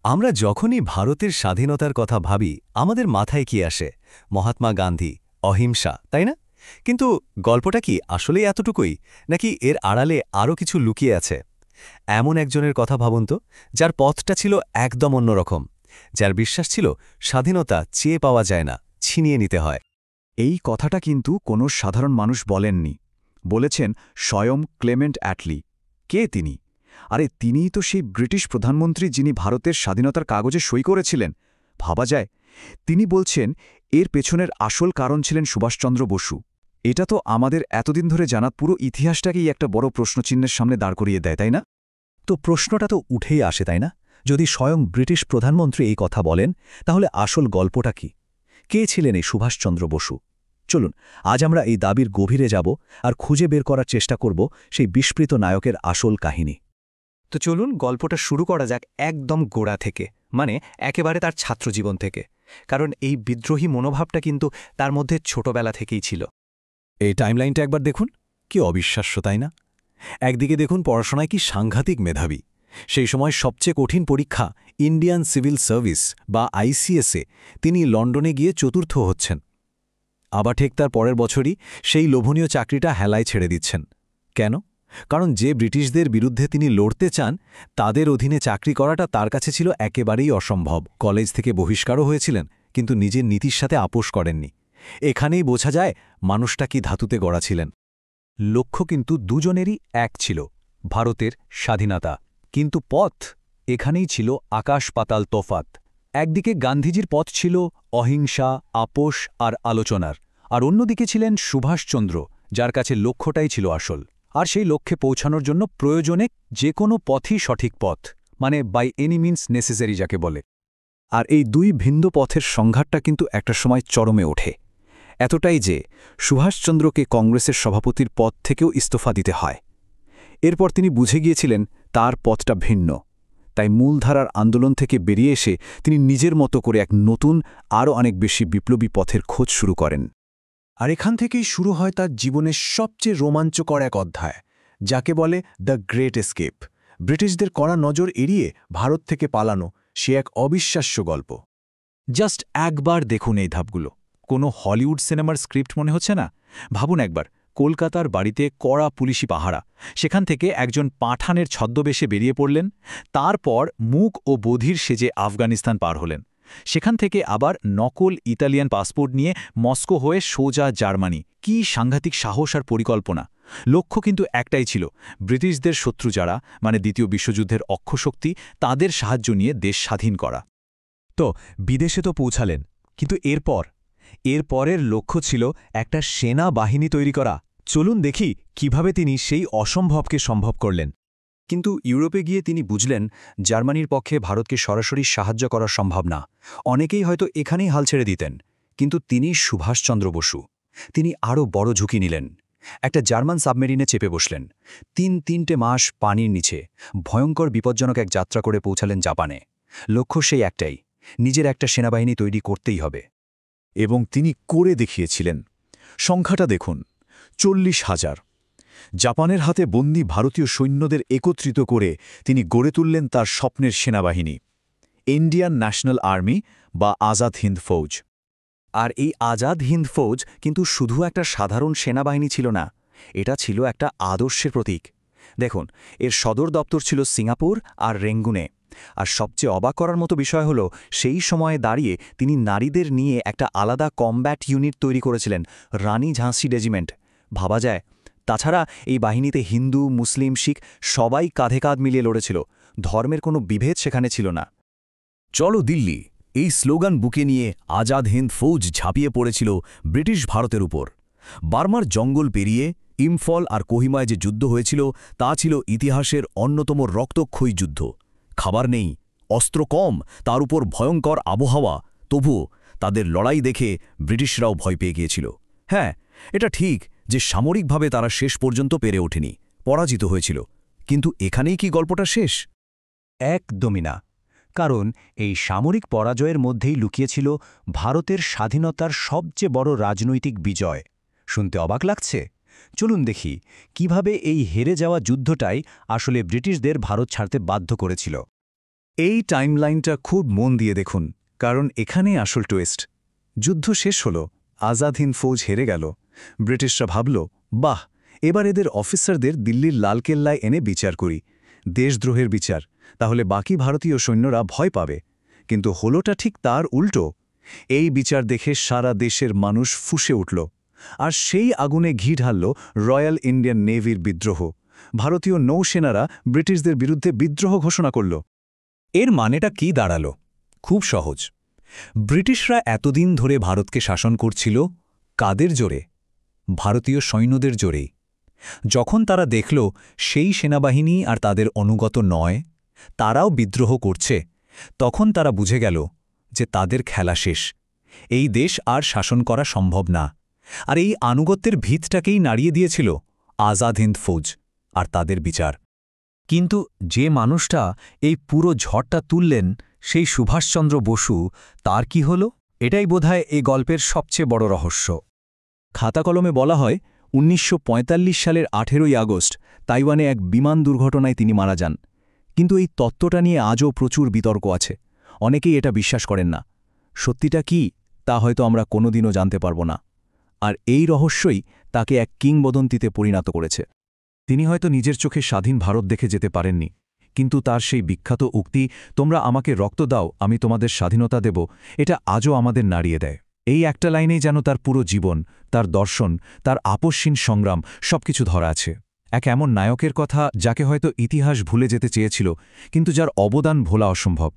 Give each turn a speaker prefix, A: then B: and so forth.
A: আমরা যখনই ভারতের স্বাধীনতার কথা ভাবি আমাদের মাথায় কি আসে? মহাত্মা গান্ধী, অহিংসা, তাই না? কিন্তু গল্পটা কি আসলেই এতটুকুই, নাকি এর আড়ালে আরও কিছু লুকিয়ে আছে? এমন একজনের কথা ভাবুন তো, যার পথটা ছিল একদম অন্যরকম, যার বিশ্বাস ছিল স্বাধীনতা চেয়ে পাওয়া যায় না, ছিনিয়ে নিতে হয়।
B: এই কথাটা কিন্তু কোনো সাধারণ মানুষ বলেননি। বলেছেন স্বয়ং ক্লেমেন্ট অ্যাটলি। কে তিনি? আরে তিনিই তো সেই ব্রিটিশ প্রধানমন্ত্রী যিনি ভারতের স্বাধীনতার কাগজে সই করেছিলেন। ভাবা যায়, তিনি বলছেন এর পেছনের আসল কারণ ছিলেন সুভাষচন্দ্র বসু। এটা তো আমাদের এতদিন ধরে জানা পুরো ইতিহাসটাকেই একটা বড় প্রশ্নচিহ্নের সামনে দাঁড় করিয়ে দেয়, তাই না?
C: তো প্রশ্নটা তো উঠেই আসে, তাই না? যদি স্বয়ং ব্রিটিশ প্রধানমন্ত্রী এই কথা বলেন, তাহলে আসল গল্পটা কি? কে ছিলেন এই সুভাষচন্দ্র বসু? চলুন, আজ আমরা এই দাবির গভীরে যাব আর খুঁজে বের করার চেষ্টা করব সেই বিস্মৃত নায়কের আসল কাহিনী।
A: তো চলুন গল্পটা শুরু করা যাক একদম গোড়া থেকে, মানে একেবারে তার ছাত্রজীবন থেকে। কারণ এই বিদ্রোহী মনোভাবটা কিন্তু তার মধ্যে ছোটবেলা থেকেই ছিল।
C: এই টাইমলাইনটা একবার দেখুন, কি অবিশ্বাস্য, তাই না? একদিকে দেখুন পড়াশোনায় কি সাংঘাতিক মেধাবী। সেই সময় সবচেয়ে কঠিন পরীক্ষা ইন্ডিয়ান সিভিল সার্ভিস বা আইসিএসে তিনি লন্ডনে গিয়ে চতুর্থ হচ্ছেন। আবার ঠিক তার পরের বছরই সেই লোভনীয় চাকরিটা হেলায় ছেড়ে দিচ্ছেন। কেন? কারণ যে ব্রিটিশদের বিরুদ্ধে তিনি লড়তে চান তাদের অধীনে চাকরি করাটা তার কাছে ছিল একেবারেই অসম্ভব। কলেজ থেকে বহিষ্কারও হয়েছিলেন, কিন্তু নিজের নীতির সাথে আপোষ করেননি। এখানেই বোঝা যায় মানুষটা কি ধাতুতে গড়া ছিলেন। লক্ষ্য কিন্তু দুজনেরই এক ছিল, ভারতের স্বাধীনতা। কিন্তু পথ এখানেই ছিল আকাশ পাতাল তফাত। একদিকে গান্ধীজির পথ ছিল অহিংসা, আপোষ আর আলোচনার, আর অন্যদিকে ছিলেন সুভাষচন্দ্র, যার কাছে লক্ষ্যটাই ছিল আসল। আর সেই লক্ষ্যে পৌঁছানোর জন্য প্রয়োজনে যে কোনো পথই সঠিক পথ, মানে বাই এনি মিনস নেসেসারি যাকে বলে। আর এই দুই ভিন্ন পথের সংঘাতটা কিন্তু একটা সময় চরমে ওঠে। এতটাই যে সুভাষচন্দ্রকে কংগ্রেসের সভাপতির পদ থেকেও ইস্তফা দিতে হয়। এরপর তিনি বুঝে গিয়েছিলেন তার পথটা ভিন্ন। তাই মূলধারার আন্দোলন থেকে বেরিয়ে এসে তিনি নিজের মতো করে এক নতুন, আরও অনেক বেশি বিপ্লবী পথের খোঁজ শুরু করেন।
D: আর এখান থেকেই শুরু হয় তার জীবনের সবচেয়ে রোমাঞ্চকর এক অধ্যায়, যাকে বলে দ্য গ্রেট এস্কেপ। ব্রিটিশদের কড়া নজর এড়িয়ে ভারত থেকে পালানো সে এক অবিশ্বাস্য গল্প।
B: জাস্ট একবার দেখুন এই ধাপগুলো। কোনো হলিউড সিনেমার স্ক্রিপ্ট মনে হচ্ছে না? ভাবুন একবার, কলকাতার বাড়িতে কড়া পুলিশি পাহারা, সেখান থেকে একজন পাঠানের ছদ্মবেশে বেরিয়ে পড়লেন, তারপর মুখ ও বধির সেজে আফগানিস্তান পার হলেন, সেখান থেকে আবার নকল ইতালিয়ান পাসপোর্ট নিয়ে মস্কো হয়ে সোজা জার্মানি। কি সাংঘাতিক সাহস আর পরিকল্পনা! লক্ষ্য কিন্তু একটাই ছিল, ব্রিটিশদের শত্রু যারা, মানে দ্বিতীয় বিশ্বযুদ্ধের অক্ষশক্তি, তাদের সাহায্য নিয়ে দেশ স্বাধীন করা।
C: তো বিদেশে তো পৌঁছালেন, কিন্তু এরপরের লক্ষ্য ছিল একটা সেনা বাহিনী তৈরি করা। চলুন দেখি কিভাবে তিনি সেই অসম্ভবকে সম্ভব করলেন।
A: কিন্তু ইউরোপে গিয়ে তিনি বুঝলেন জার্মানির পক্ষে ভারতকে সরাসরি সাহায্য করা সম্ভব না। অনেকেই হয়তো এখানেই হাল ছেড়ে দিতেন, কিন্তু তিনি সুভাষচন্দ্র বসু, তিনি আরও বড় ঝুঁকি নিলেন। একটা জার্মান সাবমেরিনে চেপে বসলেন। তিনটে মাস পানির নিচে ভয়ঙ্কর বিপজ্জনক এক যাত্রা করে পৌঁছালেন জাপানে। লক্ষ্য সেই একটাই, নিজের একটা সেনাবাহিনী তৈরি করতেই হবে।
B: এবং তিনি করে দেখিয়েছিলেন। সংখ্যাটা দেখুন, 40,000। জাপানের হাতে বন্দী ভারতীয় সৈন্যদের একত্রিত করে তিনি গড়ে তুললেন তার স্বপ্নের সেনাবাহিনী, ইন্ডিয়ান ন্যাশনাল আর্মি বা আজাদ হিন্দ ফৌজ।
A: আর এই আজাদ হিন্দ ফৌজ কিন্তু শুধু একটা সাধারণ সেনাবাহিনী ছিল না, এটা ছিল একটা আদর্শের প্রতীক। দেখুন, এর সদর দপ্তর ছিল সিঙ্গাপুর আর রেঙ্গুনে। আর সবচেয়ে অবাক করার মতো বিষয় হলো, সেই সময়ে দাঁড়িয়ে তিনি নারীদের নিয়ে একটা আলাদা কমব্যাট ইউনিট তৈরি করেছিলেন, রানী ঝাঁসি রেজিমেন্ট। ভাবা যায়? তাছাড়া এই বাহিনীতে হিন্দু, মুসলিম, শিখ সবাই কাঁধে কাঁধ মিলিয়ে লড়েছিল। ধর্মের কোনো বিভেদ সেখানে ছিল না।
C: চলো দিল্লি, এই স্লোগান বুকে নিয়ে আজাদ হিন্দ ফৌজ ঝাঁপিয়ে পড়েছিল ব্রিটিশ ভারতের উপর। বার্মার জঙ্গল পেরিয়ে ইম্ফল আর কোহিমায় যে যুদ্ধ হয়েছিল তা ছিল ইতিহাসের অন্যতম রক্তক্ষয়ী যুদ্ধ। খাবার নেই, অস্ত্র কম, তার উপর ভয়ঙ্কর আবহাওয়া, তবুও তাদের লড়াই দেখে ব্রিটিশরাও ভয় পেয়ে গিয়েছিল। হ্যাঁ, এটা ঠিক যে সামরিকভাবে তারা শেষ পর্যন্ত পেরে ওঠেনি, পরাজিত হয়েছিল। কিন্তু এখানেই কি গল্পটা শেষ?
D: একদমই না। কারণ এই সামরিক পরাজয়ের মধ্যেই লুকিয়েছিল ভারতের স্বাধীনতার সবচেয়ে বড় রাজনৈতিক বিজয়। শুনতে অবাক লাগছে? চলুন দেখি কিভাবে এই হেরে যাওয়া যুদ্ধটাই আসলে ব্রিটিশদের ভারত ছাড়তে বাধ্য করেছিল।
A: এই টাইমলাইনটা খুব মন দিয়ে দেখুন, কারণ এখানেই আসল টুইস্ট। যুদ্ধ শেষ হল, আজাদ হিন্দ ফৌজ হেরে গেল। ব্রিটিশরা ভাবল, বাহ, এবার এদের অফিসারদের দিল্লির লালকেল্লায় এনে বিচার করি, দেশদ্রোহের বিচার, তাহলে বাকি ভারতীয় সৈন্যরা ভয় পাবে। কিন্তু হলোটা ঠিক তার উল্টো। এই বিচার দেখে সারা দেশের মানুষ ফুঁসে উঠল, আর সেই আগুনে ঘি ঢালল রয়্যাল ইন্ডিয়ান নেভির বিদ্রোহ। ভারতীয় নৌসেনারা ব্রিটিশদের বিরুদ্ধে বিদ্রোহ ঘোষণা করল।
C: এর মানেটা কি দাঁড়াল? খুব সহজ। ব্রিটিশরা এতদিন ধরে ভারতকে শাসন করছিল কাদের জোরে? ভারতীয় সৈন্যদের জোরেই। যখন তারা দেখল সেই সেনাবাহিনী আর তাদের অনুগত নয়, তারাও বিদ্রোহ করছে, তখন তারা বুঝে গেল যে তাদের খেলা শেষ। এই দেশ আর শাসন করা সম্ভব না। আর এই আনুগত্যের ভিতটাকেই নাড়িয়ে দিয়েছিল আজাদ হিন্দ ফৌজ আর তাদের বিচার। কিন্তু যে মানুষটা এই পুরো ঝড়টা তুললেন, সেই সুভাষচন্দ্র বসু, তার কি হল? এটাই বোধহয় এই গল্পের সবচেয়ে বড় রহস্য।
B: খাতা কলমে বলা হয় ১৯৪৫ সালের ১৮ই আগস্ট তাইওয়ানে এক বিমান দুর্ঘটনায় তিনি মারা যান। কিন্তু এই তত্ত্বটা নিয়ে আজও প্রচুর বিতর্ক আছে। অনেকেই এটা বিশ্বাস করেন না। সত্যিটা কি, তা হয়তো আমরা কোনোদিনও জানতে পারব না। আর এই রহস্যই তাকে এক কিংবদন্তিতে পরিণত করেছে। তিনি হয়তো নিজের চোখে স্বাধীন ভারত দেখে যেতে পারেননি, কিন্তু তার সেই বিখ্যাত উক্তি, তোমরা আমাকে রক্ত দাও, আমি তোমাদের স্বাধীনতা দেব, এটা আজও আমাদের নাড়িয়ে দেয়। এই একটা লাইনেই যেন তার পুরো জীবন, তার দর্শন, তার আপসহীন সংগ্রাম সবকিছু ধরা আছে। এক এমন নায়কের কথা যাকে হয়তো ইতিহাস ভুলে যেতে চেয়েছিল, কিন্তু যার অবদান ভোলা অসম্ভব।